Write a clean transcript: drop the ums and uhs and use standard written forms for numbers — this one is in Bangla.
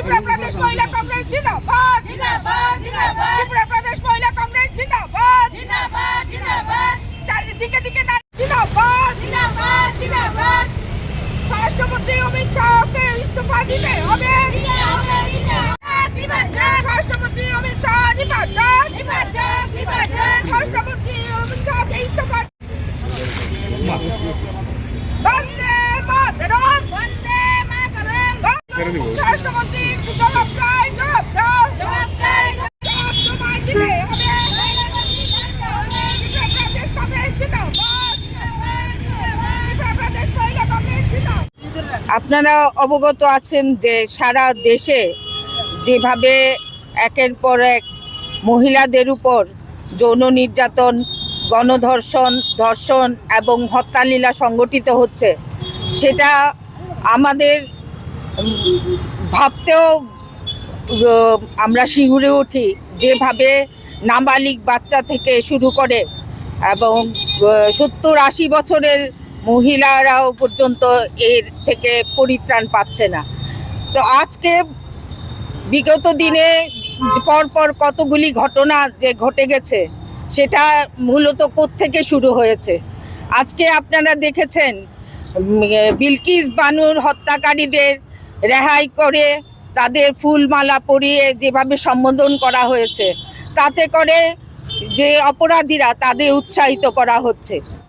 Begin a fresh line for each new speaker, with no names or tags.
ত্রিপুরা প্রদেশ মহিলা কংগ্রেস জিন্দাবাদ
जिंदाबाद जिंदाबाद
ত্রিপুরা প্রদেশ মহিলা কংগ্রেস জিন্দাবাদ
जिंदाबाद जिंदाबाद
চারিদিকে দিকে নারী জিন্দাবাদ
जिंदाबाद जिंदाबाद
স্বরাষ্ট্রমন্ত্রী অমিত শাহকে ইস্তফা দিতে হবে স্বরাষ্ট্রমন্ত্রী অমিত শাহ নির্বাচন স্বরাষ্ট্রমন্ত্রী অমিত শাহকে ইস্তফা বন্দে মাতরম
वंदे मातरम
স্বরাষ্ট্রমন্ত্রী জবাব চাই জবাব দাও
जवाब चाहिए
জবাব জমায় দিতে হবে ত্রিপুরা প্রদেশ কংগ্রেস জিন্দাবাদ ত্রিপুরা প্রদেশ মহিলা কংগ্রেস জিন্দাবাদ। আপনারা অবগত আছেন যে সারা দেশে যেভাবে একের পর এক মহিলাদের উপর যৌন নির্যাতন, গণধর্ষণ, ধর্ষণ এবং হত্যালীলা সংগঠিত হচ্ছে, সেটা আমাদের ভাবতেও আমরা শিউরে উঠি। যেভাবে নাবালিগ বাচ্চা থেকে শুরু করে এবং 70-80 বছরের মহিলারাও পর্যন্ত এর থেকে পরিত্রাণ পাচ্ছে না। তো আজকে বিগত দিনে পরপর কতগুলি ঘটনা যে ঘটে গেছে, সেটা মূলত কোত্থেকে শুরু হয়েছে। আজকে আপনারা দেখেছেন বিলকিস বানুর হত্যাকারীদের রেহাই করে তাদের ফুলমালা পরিয়ে যেভাবে সম্বোধন করা হয়েছে, তাতে করে যে অপরাধীরা তাদের উৎসাহিত করা হচ্ছে।